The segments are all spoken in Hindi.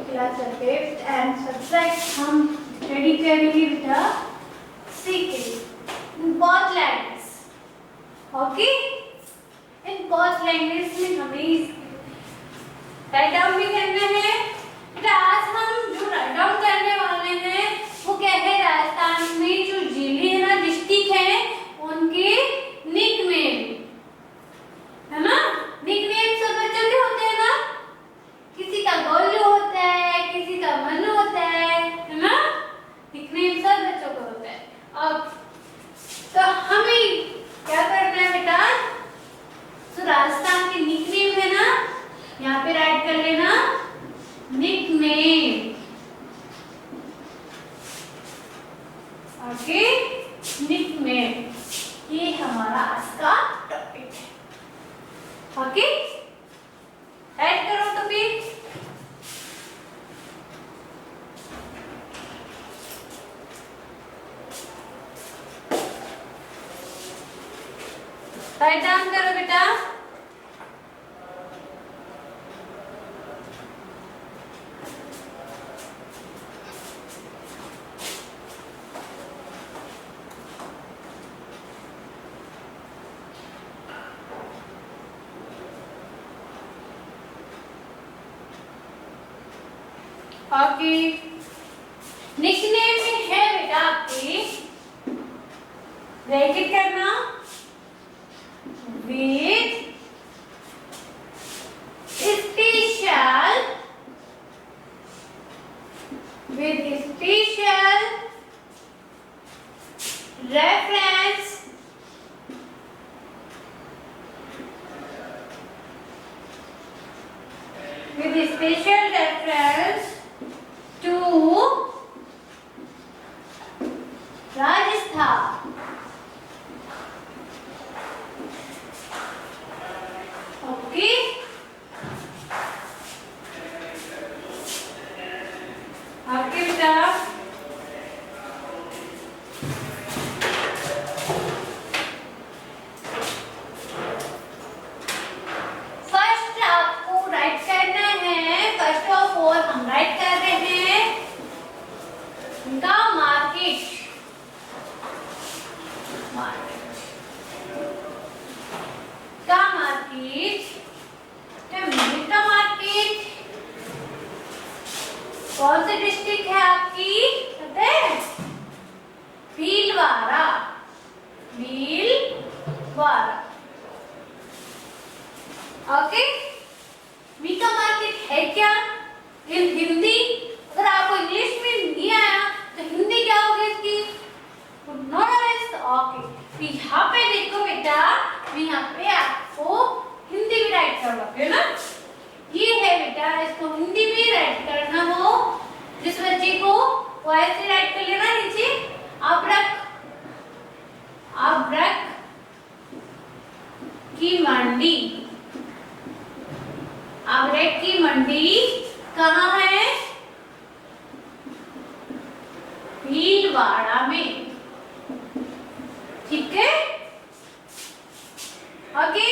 क्लास फिफ्थ एंड सब्जेक्ट हम स्टडी करेंगे बेटा सीके बहुत लैंग्वेज। ओके, इन बहुत लैंग्वेज में हमें राइट डाउन भी करना है बेटा। आज हम जो राइट डाउन करने वाले हैं वो क्या है, राजस्थान में जो जिले है ना, डिस्ट्रिक्ट है, उनके निकनेम है ना। निकनेम सब बच्चों के होते हैं ना, किसी का गोलू होता है, किसी का मनु होता है ना। निकनेम सब बच्चों को होता है। अब तो हमें क्या करना है बेटा, तो राजस्थान के निकनेम है ना, यहाँ पे राइट कर लेना निकनेम। ओके, निकनेम ये हमारा आज का टॉपिक है। ओके, राइट करो तो फिर राइट डाउन करो बेटा। ओके, निकनेम में है बेटा आपके ब्रैकेट करना with special reference to Rajasthan। Okay, आपके बेटा फर्स्ट आपको राइट करना है। फर्स्ट ऑफ ऑल हम राइट कर रहे हैं उनका मार्केट। का मार्केट, मिल्क का मार्केट कौन सी डिस्ट्रिक्ट है आपकी, पता है? भीलवाड़ा। भीलवाड़ा। ओके, मिल्क का मार्केट है क्या इन हिंदी? अगर आपको इंग्लिश में नहीं आया तो हिंदी क्या होगी इसकी? ओके, यहाँ पे देखो बेटा, मैं यहाँ पे आपको हिंदी में राइट करवाऊंगी ना। ये है बेटा, इसको हिंदी में राइट करना हो जिस बच्चे को, वो ऐसे राइट कर लेना नीचे, अब्रक की मंडी। अब्रक की मंडी कहाँ है? भीलवाड़ा में। ठीक है, ओके।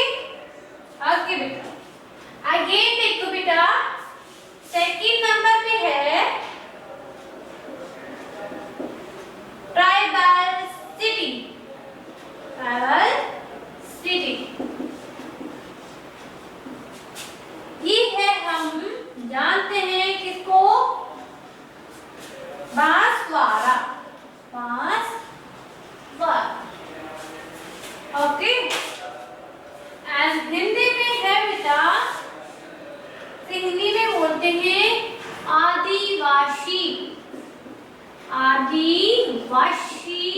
ओके बेटा, अगेन देखो बेटा, सेकंड नंबर पे है ट्राइबल सिटी। ट्राइबल सिटी ये है, हम जानते हैं किसको, बांसवाड़ा। बांसवाड़ा। ओके, एंड हिंदी में है बेटा, हिंदी में बोलते हैं आदिवासी। आदिवासी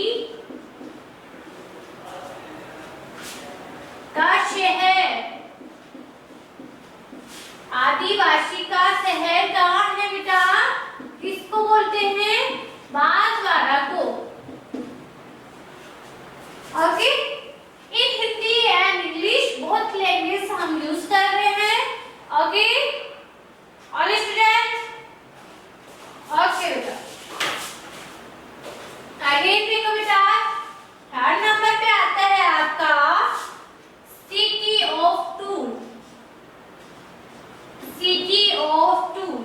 का शहर। आदिवासी का शहर कहाँ है बेटा? किसको बोलते हैं? बांसवाड़ा को। Okay, in Hindi and English बहुत लैंग्वेज हम यूज कर रहे हैं। Okay, all students. ओके बेटा, अगेन देखो बेटा, थर्ड नंबर पे आता है आपका city of tool. City of tool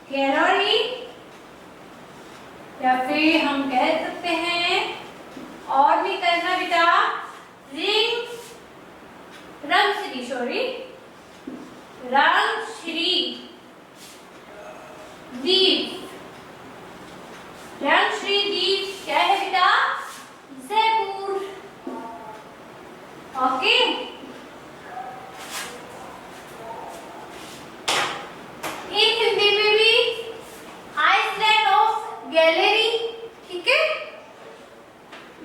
calorie, या फिर हम कह सकते हैं और भी करना बेटा, रंगश्री दीप। रंगश्री दीप क्या है बेटा? जयपुर। ओके, एक हिंदी में भी आइसलैंड ऑफ गैलरी, ठीक है।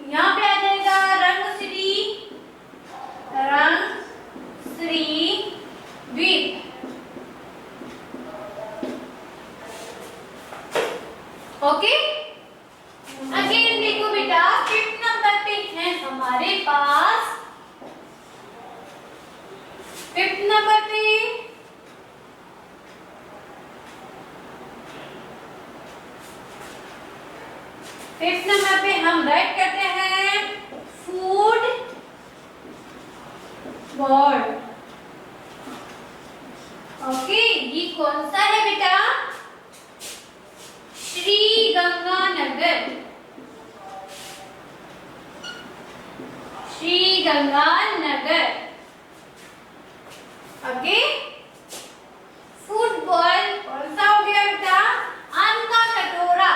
यहाँ पे आ जाएगा रंगश्री द्वीप। ओके, अगेन देखो बेटा, 5th नंबर पे है हमारे पास, 5th नंबर पे हम राइट करते हैं फूड वर्ल्ड। ओके, ये कौन सा है बेटा? श्री गंगानगर। ओके, फुटबॉल कौन सा हो गया बेटा? अन्न का कटोरा।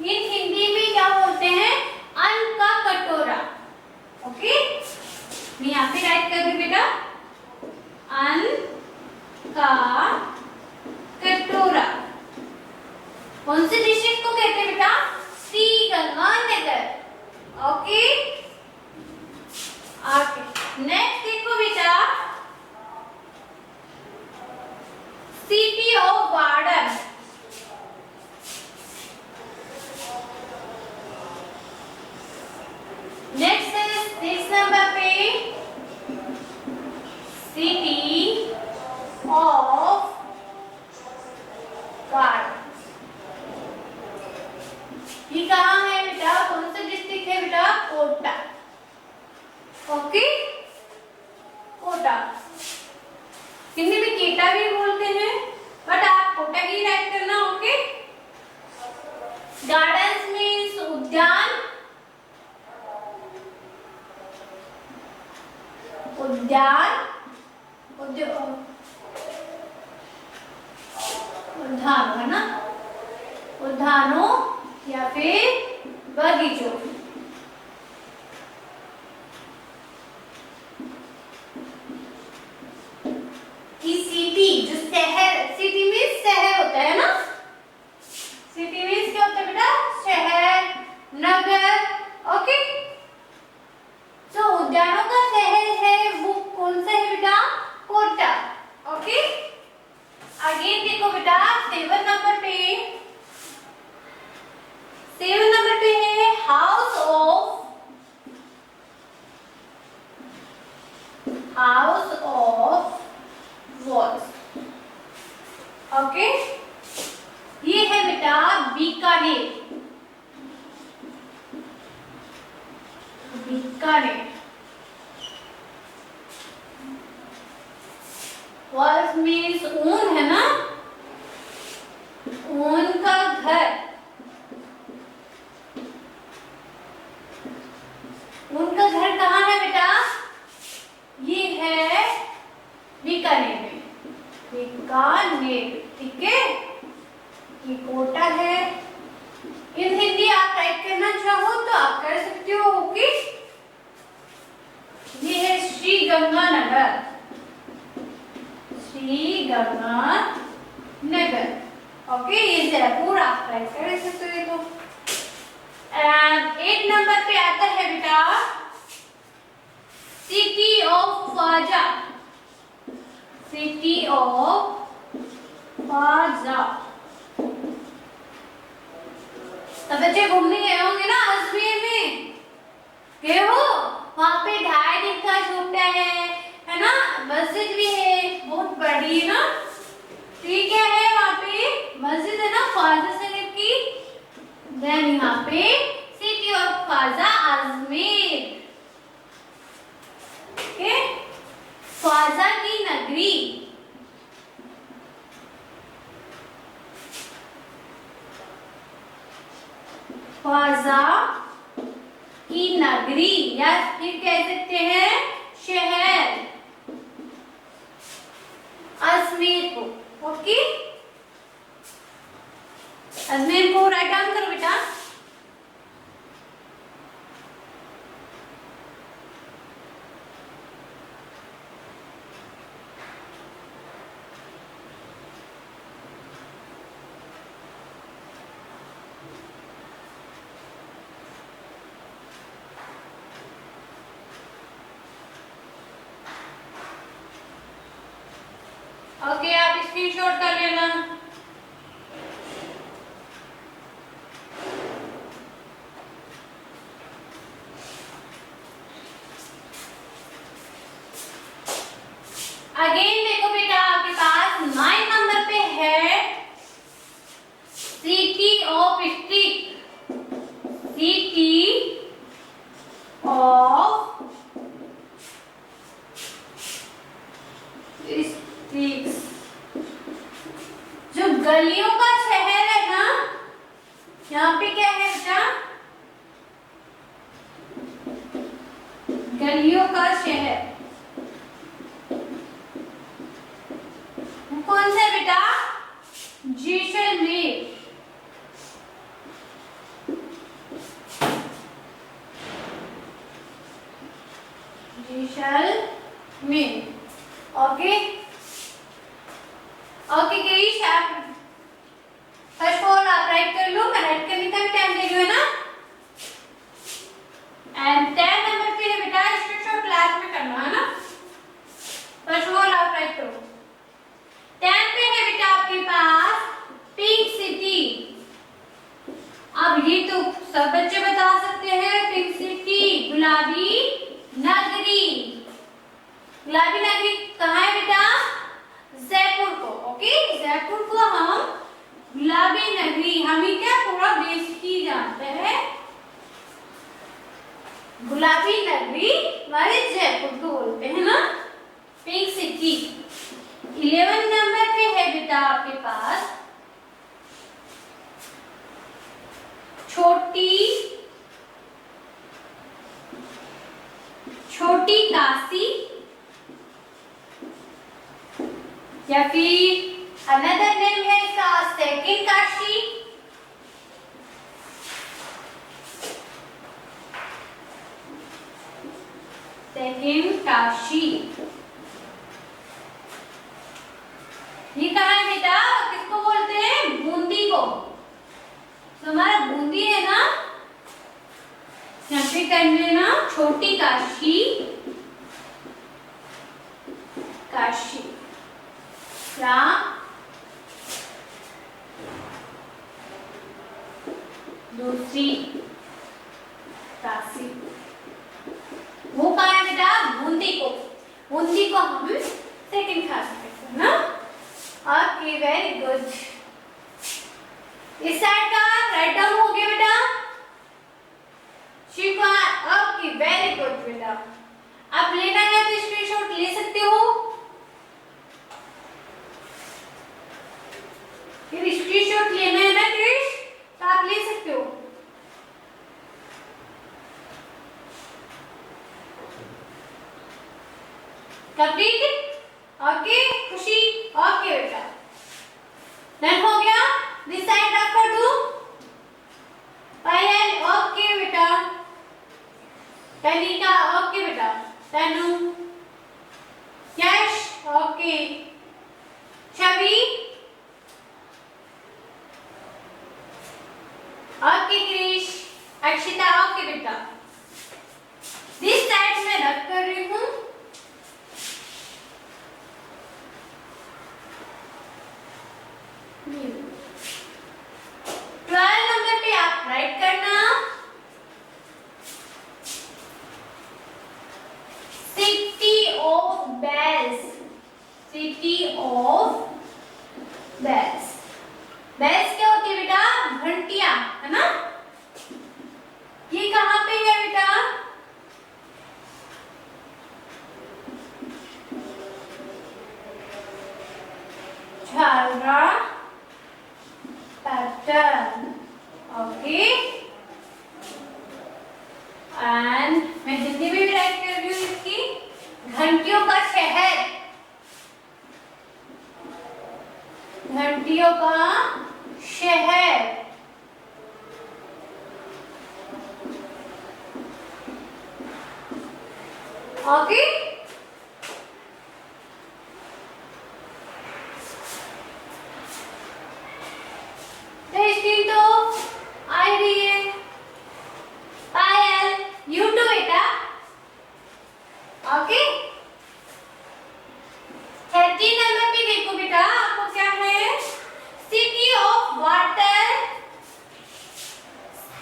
इन हिंदी में क्या बोलते हैं? अन्न का कटोरा। ओके, मैं यहाँ पे राइट कर दूं बेटा, अन्न का कटोरा। कौन सी डिस्ट्रिक्ट को कहते हैं बेटा? श्री गंगानगर। ओके, नेक्स्ट देखो बेटा, city of garden. Next number पे सिटी ऑफ गार्डन। ये कहाँ है बेटा? कौन सा डिस्ट्रिक्ट है बेटा? कोटा। ओके, कोटा, हिंदी में केटा भी बोलते हैं, बट आप कोटा ही राइट करना। ओके, गार्डन्स मीन्स उद्यान, उद्यान है ना, उद्यानों या फिर बगीचों। सिटी जो शहर, सिटी में शहर होता है ना, सिटी में क्या होता है बेटा? शहर, नगर। ओके, जो उद्यानों का शहर है वो कौन सा है बेटा? कोटा। ओके, अगेन देखो बेटा, 7 नंबर पे है हाउस ऑफ वॉल्स। ओके, ये है बेटा बीकानेर। वॉल्स मीन्स ऊन है ना, ऊन का घर। उनका घर कहाँ है बेटा? ये है बीकानेर में, ठीक है। ये कोटा है। इन हिंदी आप टाइप करना चाहो तो आप कर सकते हो। ओके, ये है श्री गंगानगर। ओके, ये जयपुर आप टाइप कर सकते हो। एंड 8 नंबर पे आता है बेटा सिटी ऑफ ख्वाजा। सब बच्चे घूमने गए होंगे ना अजमेर में, गए हो? वहाँ पे 2.5 दिन का छुट्टा है ना, मस्जिद भी है, बहुत बड़ी है ना। ठीक है, वहाँ पे मस्जिद है ना ख्वाजा साहब की। देन यहाँ पे सिटी ऑफ ख्वाजा अजमेर, ख्वाजा की नगरी। ख्वाजा की नगरी, या फिर कह सकते हैं शहर, अजमेर को। ओके, अजमेर को राइट डाउन करो बेटा। ओके, आप स्क्रीनशॉट कर लेना। अगेन देखो बेटा, आपके पास 9 नंबर पे है city of street, city of streets, जो गलियों का शहर है ना, यहाँ पे क्या है बेटा, गलियों का शहर। कौन सा बेटा, जैसलमेर। जैसलमेर। ओके ओके गिरीश, आप फर्स्ट ऑफ ऑल आप राइट कर लो, मैं राइट करने का भी टाइम दे रही हूँ ना। एंड 10 नंबर पे है बेटा, स्क्रीनशॉट क्लास में करना है ना। फर्स्ट ऑफ ऑल आप राइट करो। 10 पे है बेटा आपके पास पिंक सिटी। अब ये तो सब बच्चे बता सकते हैं, पिंक सिटी, गुलाबी नगरी। गुलाबी नगरी कहाँ है बेटा, जयपुर को। ओके, जयपुर को हम गुलाबी नगरी, हम ही क्या पूरा बेसिकली जानते हैं, गुलाबी नगरी हमारे जयपुर को बोलते हैं ना, पिंक सिटी। 11 नंबर पे है बेटा आपके पास छोटी काशी, या फिर अनदर नेम है इसका सेकंड काशी। सेकंड काशी ये कहाँ है बेटा, किसको बोलते हैं, बूंदी को। तो हमारा बूंदी है ना, यहाँ पे कर लेना छोटी काशी, काशी या दूसरी काशी, वो कहाँ है बेटा, बूंदी को। बूंदी को हम सेकंड काशी कहते हैं ना। Okay, very good. इस साइड का राइट डाउन हो गया बेटा, शिवा। ओके, वेरी गुड बेटा। आप लेना है तो स्क्रीनशॉट ले सकते हो, फिर स्क्रीनशॉट लेना है ना क्रिश, तो आप ले सकते हो। कंप्लीट। ओके खुशी, ओके बेटा, डन हो गया। दिस साइड रख कर दो, पायल। ओके बेटा, तनिका। ओके बेटा, तनु, यश। Okay, Chhavi. Okay Krrish, Akshita. Okay बेटा, दिस साइड में रख कर रही हूँ। City of bells. बेल्स क्या होती है बेटा, घंटियां, है ना। ये कहाँ पे है बेटा, झालरा पैटर्न। ओके, एंड मैं हिंदी में भी राइट कर रही हूँ इसकी, घंटियों का शहर, घंटियों का शहर। ओके, तो आ रही है। पायल, यू टू बेटा। ओके, 13 नंबर पे देखो बेटा, आपको क्या है, city of water,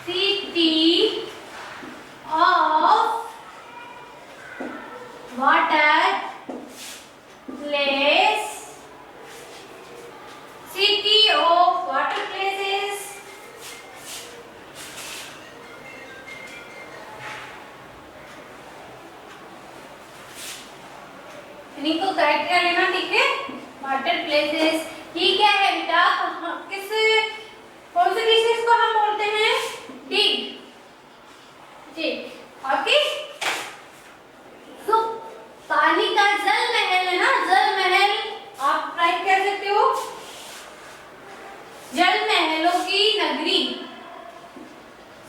city of water place, city of water places, इनको करेक्ट कर लेना, ठीक है। वाटर प्लेसेस, ये क्या है बेटा, किस कौन से डिशेस को हम बोलते हैं, डिग, जी। ओके, तो पानी का जल महल है ना, जल महल आप राइट कर सकते हो, जल महलों की नगरी,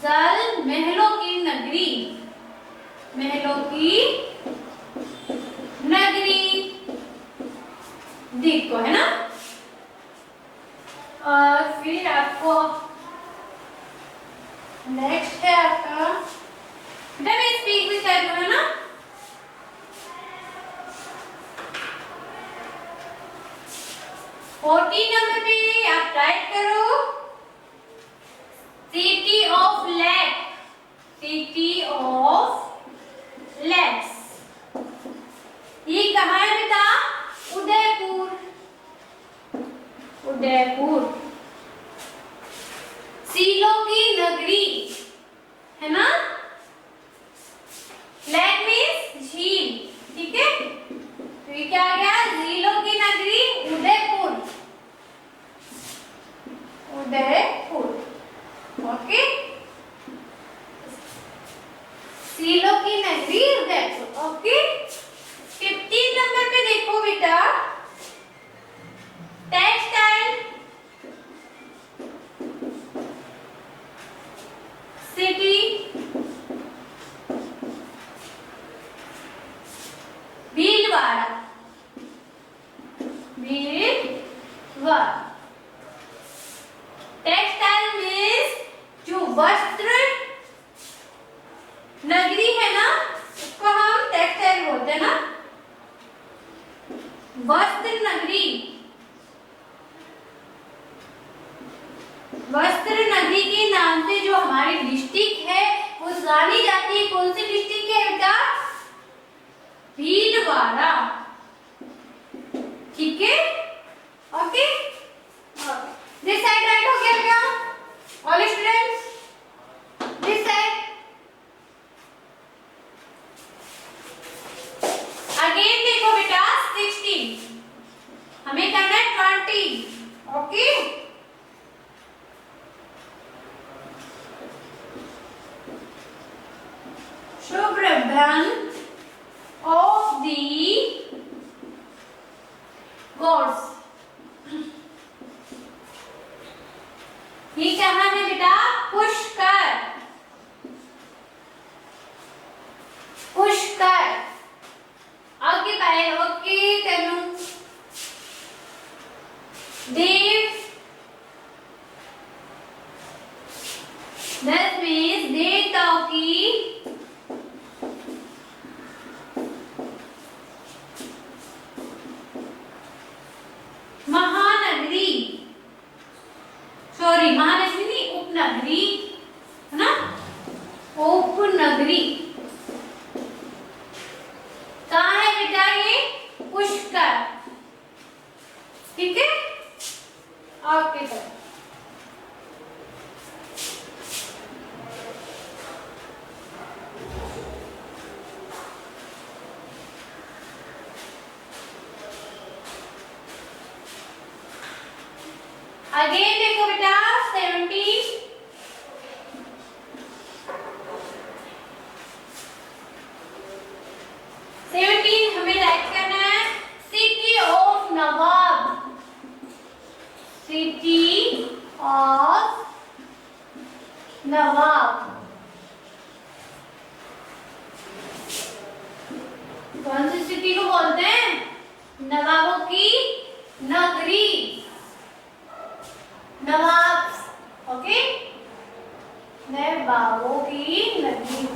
जल महलों की नगरी, महलों की नगरी, दिख को है ना। और फिर आपको नेक्स्ट है आपका, मैं स्पीक भी कर दूं है ना। फोर्टीन नंबर पे आप राइट करो, city of lake, city of lakes, ये कहाँ है बेटा, उदयपुर, उदयपुर, सीलों की नगरी है ना, लेक मीन्स झील, ठीक है। तो ये क्या आ गया, झीलों की नगरी उदयपुर, उदयपुर। ओके, सीलों की नगरी उदयपुर। ओके, 15 नंबर पे देखो बेटा, textile city, Bhilwara, Bhilwara. Textile means जो वस्त्र नगरी है ना, उसको हम टेक्सटाइल बोलते हैं ना, वस्त्र नगरी, वस्त्र नगरी के नाम से जो हमारी डिस्ट्रिक्ट है वो जानी जाती है, कौन सी डिस्ट्रिक्ट है बेटा, भीलवाड़ा, ठीक है। ओके, दिस साइड राइट हो गया बेटा, all students, this side. Again देखो बेटा, 16 हमें करना है 20। ओके, शुभ रंधन of the gods, ये कहाँ है बेटा, पुष्कर, पुष्कर। ओके पायल, ओके तनु, देव, that means देवताओं की महानगरी, सॉरी महानगरी नहीं, उपनगरी है ना, उपनगरी कहाँ है बेटा, ये पुष्कर, ठीक है। ओके सर, अगेन देखो बेटा, 17 सिटी ऑफ नवाब। कौन सी सिटी को बोलते हैं? नवाबों की नगरी, नवाब। ओके, नवाबों की नगरी।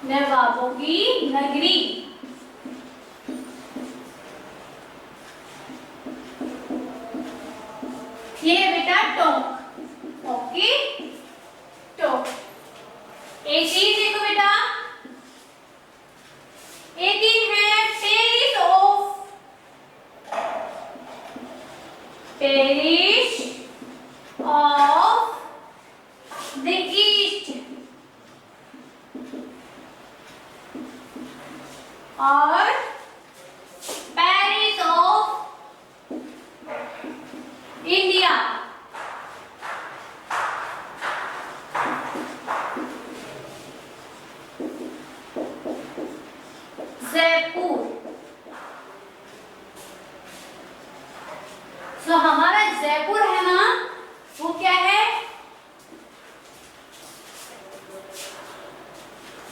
नवाबों की नगरी। ये है बेटा टोंक। ओके, टोंक। एक चीज देखो बेटा, एक दिन है पेरिस ऑफ द ईस्ट और पेरिस ऑफ इंडिया। जयपुर। तो हमारा जयपुर है ना, वो क्या है?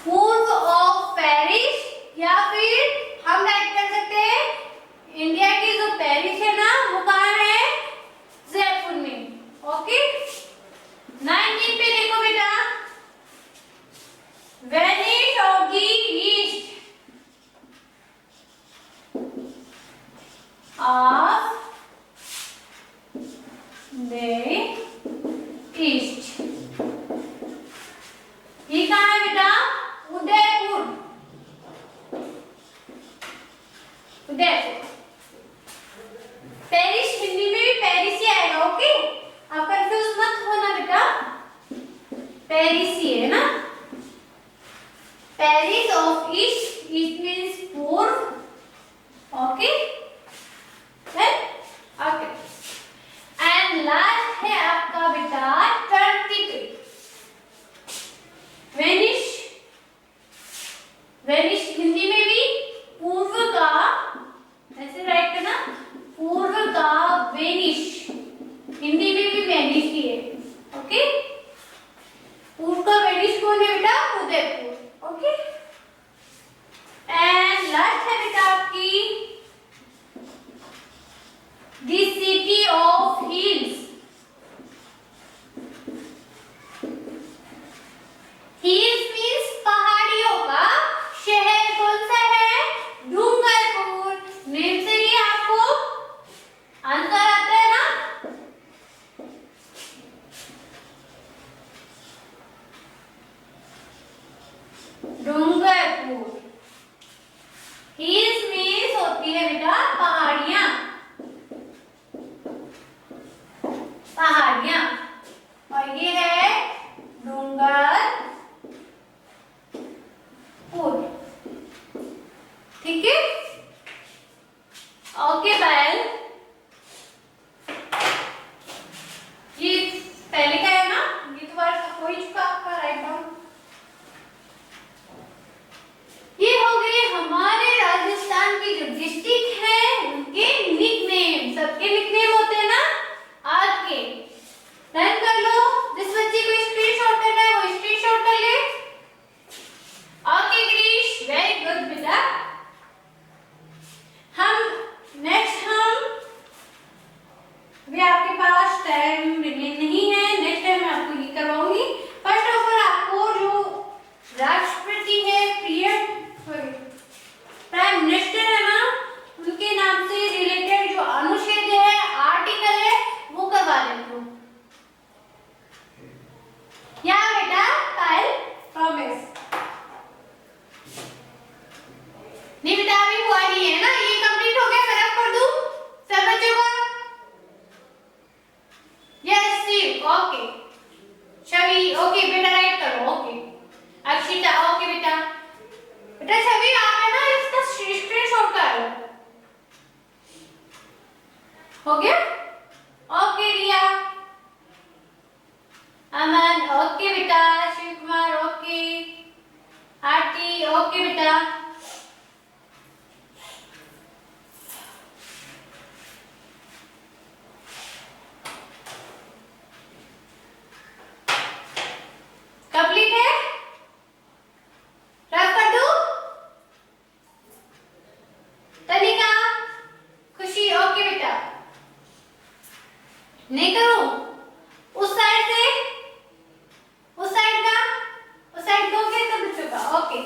पूर्व ऑफ पेरिस, या फिर हम राइट कर सकते हैं इंडिया की जो पेरिस है ना, वो कहाँ है? जयपुर में। ओके, 19 पे देखो बेटा, Venice of the east of the east. ये कहाँ है बेटा? उदयपुर। उदयपुर। पेरिस हिंदी में भी पेरिस ही आएगा। ओके, आप कंफ्यूज मत होना बेटा, पेरिस ही है ना। Paris of east, east means पूर्व। ओके, है ओके। एंड लास्ट है आपका बेटा 30 पे, वेनिस। वेनिस हिंदी में भी पूर्व का, ऐसे राइट करना, पूर्व का वेनिस। हिंदी में भी वेनिस ही है। ओके, पूर्व का वेनिस कौन है बेटा? उदयपुर। ओके, एंड लास्ट है बेटा आपकी the city of hills. Hills means पहाड़ियों का शहर। कौन सा है? डूंगरपुर। नेम से ही आपको आंसर आता है ना। डूंगरपुर। हिल्स मींस होती है बेटा पहाड़ियां, पहाड़ियां। और ये है डूंगरपुर। ठीक है, ओके बैल। ये पहले का है ना, ये तो बार हो ही चुका आपका राइट डाउन। ये हो गई हमारे राजस्थान की जो डिस्ट्रिक्ट है उनके निकनेम। सबके निकनेम होते हैं ना आज के। रन कर लो, जिस बच्चे को स्क्रीनशॉट करना है वो स्क्रीनशॉट कर ले। ओके क्रिश, वेरी गुड बेटा। भी आपके पास टाइम रिमेन नहीं है, नेक्स्ट टाइम मैं आपको ये करवाऊंगी। फर्स्ट ऑफ ऑल आपको जो राष्ट्रपति है, प्राइम मिनिस्टर है ना, उनके नाम से रिलेटेड जो अनुच्छेद है, आर्टिकल है, वो करवा देंगे। या बेटा काल प्रॉमिस नहीं बेटा, अभी हुआ नहीं है ना, ये कंप्लीट हो गया, मैं रख कर दूं सब बच्चों को। Yes Shiv, okay. Chhavi, okay बेटा राइट करो। ओके अक्षिता, ओके बेटा। बेटा छवि आप है ना इसका स्क्रीनशॉट कर लो। हो गया? ओके रिया, अमन, ओके बेटा। शिव कुमार, ओके। आरती, ओके। ओके बेटा। कंप्लीट है? रफ कर दूं? तनिका, खुशी, ओके बेटा। नहीं करूं? उस साइड से, उस साइड का, उस साइड दोगे तो बच्चों का, ओके।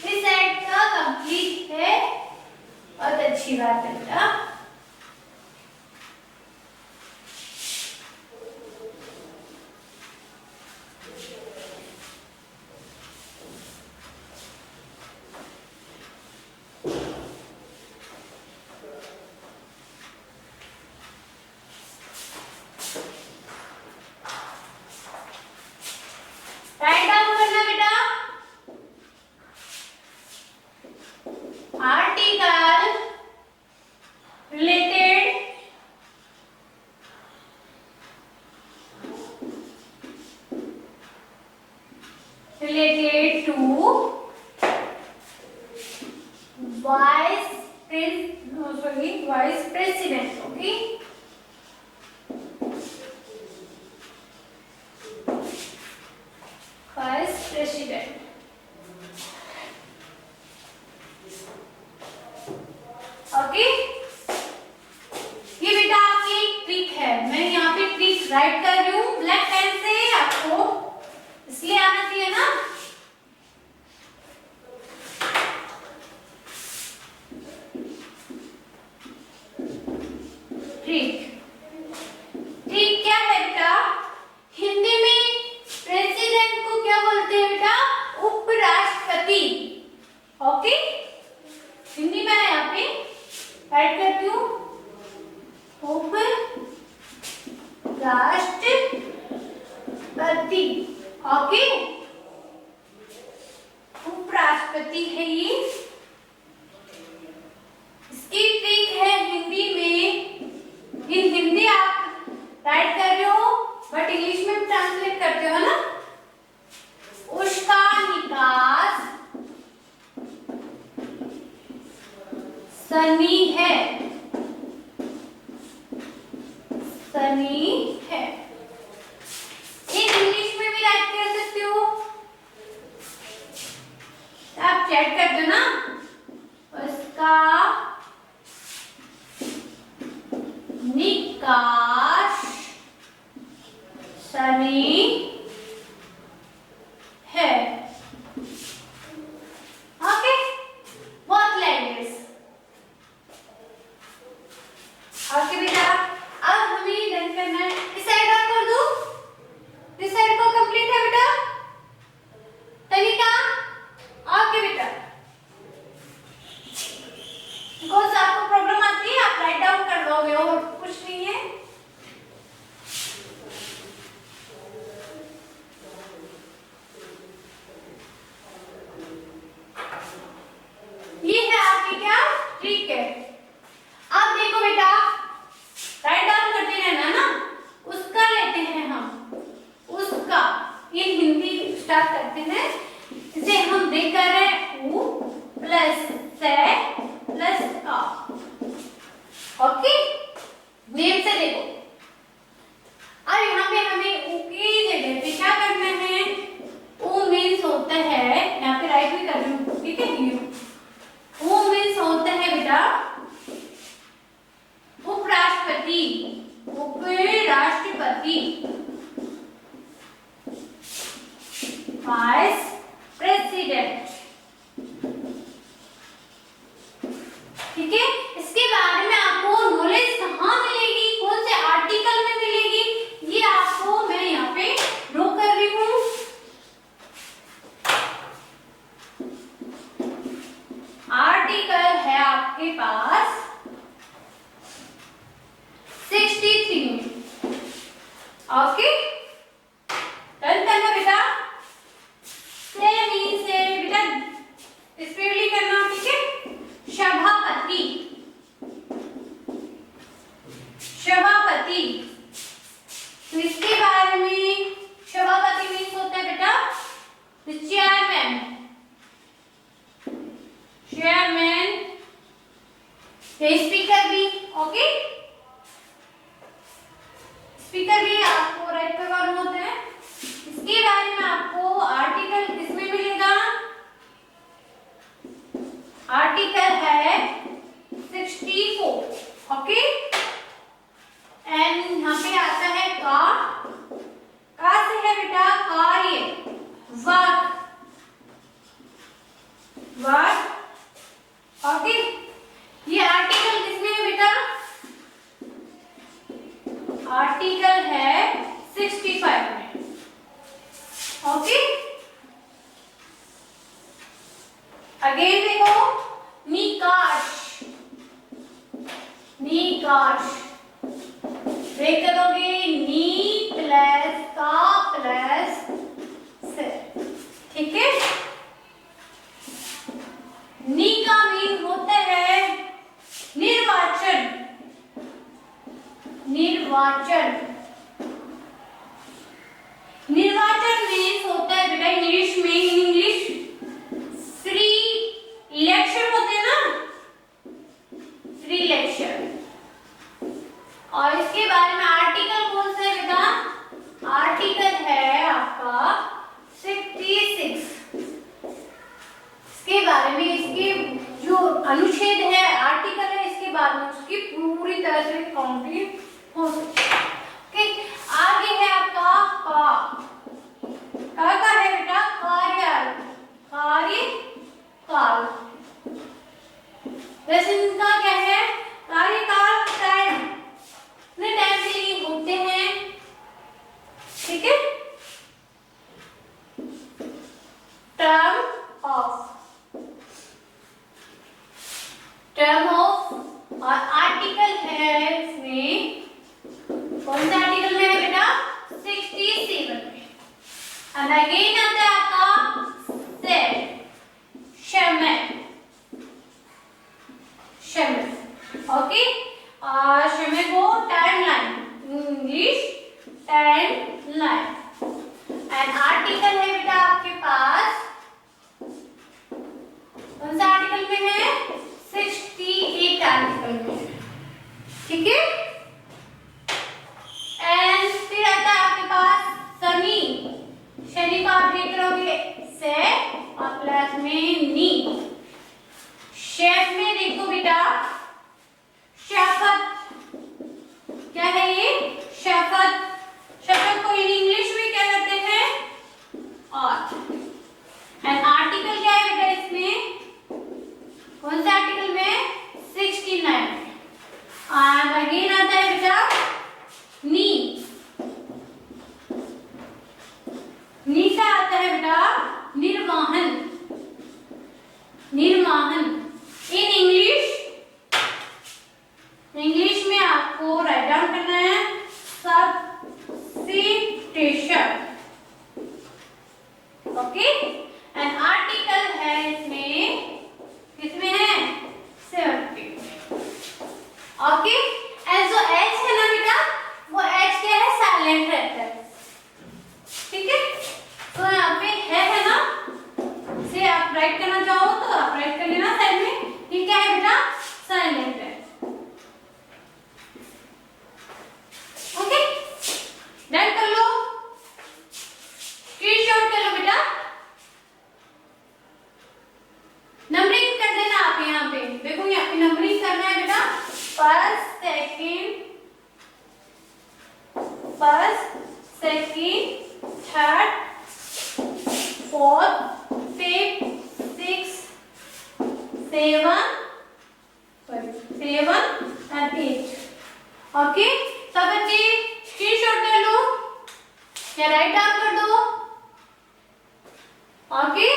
इस साइड का कंप्लीट है, बहुत अच्छी बात है बेटा। राइट डाउन करना बेटा। Article related to vice president, okay. Vice president, okay. ये बेटा आपकी ट्रिक है, मैं यहाँ पे ट्रिक राइट कर रही हूँ ब्लैक पेन से, आपको इसलिए आना चाहिए ना। ट्रिक, ट्रिक क्या है बेटा? हिंदी में प्रेसिडेंट को क्या बोलते हैं बेटा? उपराष्ट्रपति, ओके। हिंदी में यहाँ पे राइट करती हूँ, उपराष्ट्रपति, ओके। उपराष्ट्रपति है ये, इसकी ट्रिक है हिंदी में। ये हिंदी आप राइट कर रहे हो बट इंग्लिश में ट्रांसलेट करते हो ना। उसका निकास सनी है, सनी है। एक इंग्लिश में भी राइट कर सकते हो, आप चेक कर दो ना। उसका निकास सनी है, ओके। बहुत लैंग्वेज, ओके बेटा। अब हमें डन करना है, इस साइड रख कर दो, इस साइड को कंप्लीट है बेटा। तनिका, ओके बेटा। बिकॉज आपको प्रॉब्लम आती है, आप राइट डाउन कर दोगे और कुछ नहीं है। ये है आपकी क्या ट्रिक है। अब देखो बेटा, राइट डाउन करते रहना ना। उसका लेते हैं हम, उसका, ये हिंदी स्टार्ट करते हैं। इसे हम देख कर रहे हैं उ प्लस से प्लस का, ओके। नेम से देखो। अब यहाँ पे हमें उ की जगह पे क्या करना है? उ मीन्स होता है, यहाँ पे राइट भी कर रही हूँ, ठीक है। उ मीन्स होता है बेटा उपराष्ट्रपति, उपराष्ट्रपति, वाइस प्रेसिडेंट, ठीक है। इसके बारे में आपको नॉलेज कहाँ मिलेगी, कौन से आर्टिकल में मिलेगी, ये आपको मैं यहाँ पे ड्रॉ कर रही हूँ। आर्टिकल है आपके पास 63 में, ओके। डन करना बेटा। से बेटा स्पीडली करना, ठीक है। सभापति, सभापति, तो इसके बारे में सभापति मीन्स होता है बेटा चेयरमैन, चेयरमैन, स्पीकर भी। ओके, स्पीकर भी आपको राइट पे कौन होते हैं, इसके बारे में आपको आर्टिकल किसमें मिलेगा, आर्टिकल है 64। ओके, एंड यहाँ पे आता है का से है बेटा कार्य, वर्क, वर्क। ओके, ये आर्टिकल किसमें है बेटा, आर्टिकल है 65 में। ओके, अगेन देखो, निकाश, निकाश ब्रेक करोगे, नी प्लस का प्लस से, ठीक है। नी का मीन होता है निर्वाचन, निर्वाचन, निर्वाचन मीन्स होता है बेटा इंग्लिश में, इंग्लिश फ्री इलेक्शन होते हैं ना, फ्री इलेक्शन। और इसके बारे में आर्टिकल कौन सा है बेटा, आर्टिकल है आपका 66। इसके बारे में, इसके जो अनुच्छेद है, आर्टिकल है, इसके बारे में उसकी पूरी तरह से कंप्लीट हो सकती है। ओके, आगे है आपका का है बेटा कार्यकाल, कार्यकाल। वैसे इनका क्या है, कार्यकाल टाइम, कितने टाइम के लिए होते हैं, ठीक है। टर्म ऑफ और आर्टिकल है इसमें, कौन सा आर्टिकल में है बेटा, 67 में। एंड अगेन आता है आपका समय, समय। ओके, समय को timeline, English timeline. And article है बेटा आपके पास, कौन सा आर्टिकल में है, 68 आर्टिकल में, ठीक है। एंड फिर आता है आपके पास शनि, शनि को आप देख करोगे से और प्लस में नी। शेफ में देखो बेटा, शपथ, क्या है ये, शपथ, शपथ को इन इंग्लिश में क्या कहते हैं, और। एंड आर्टिकल क्या है बेटा इसमें, कौन सा आर्टिकल में, 69 में। और अगेन आता है बेटा नी, नी से आता है बेटा निर्वाहन, निर्वाहन इन इंग्लिश, इंग्लिश में आपको राइट डाउन करना है सब्सिट्यूशन। ओके, एंड आर्टिकल है इसमें, किसमें है, 70। ओके, एंड जो एच है ना बेटा, वो एच क्या है, साइलेंट रहता है, ठीक है। तो यहाँ पे है ना, से आप राइट करना चाहो तो आप राइट कर लेना साइड में, ये क्या है बेटा, साइलेंट है। ओके, डन कर लो, स्क्रीनशॉट कर लो बेटा, नंबरिंग कर देना आप यहाँ पे, देखो यहाँ पे नंबरिंग करना है बेटा, first second, third, fourth, fifth, sixth, seven and 8। Okay, सब बच्चे स्क्रीनशॉट कर लो या राइट डाउन कर दो। ओके,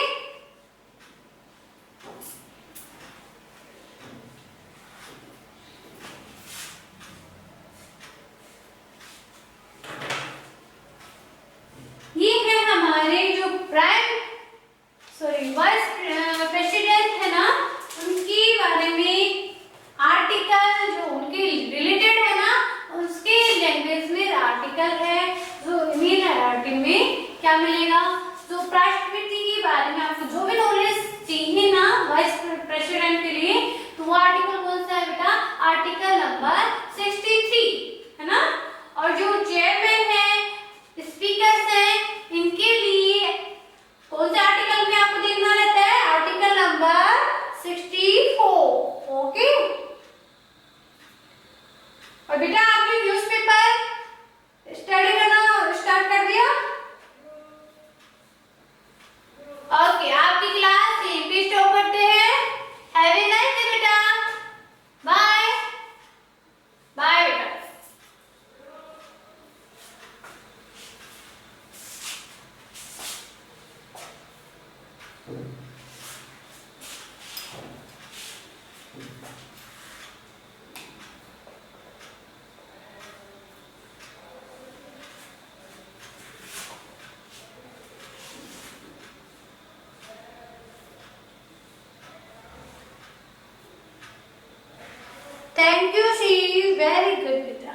ये है हमारे जो वाइस प्रेसिडेंट है ना, उनके बारे में आर्टिकल जो उनके रिलेटेड है ना, उसके लैंग्वेज में आर्टिकल है, जो मेन आर्टिकल में क्या मिलेगा, जो राष्ट्रपति के बारे में 64. ओके, और बेटा आपने न्यूज़पेपर स्टडी करना स्टार्ट कर दिया? ओके, आपकी क्लास यहीं पे स्टॉप करते हैं। हैव ए नाइस डे बेटा, बाय बाय बेटा। Thank you, she is very good.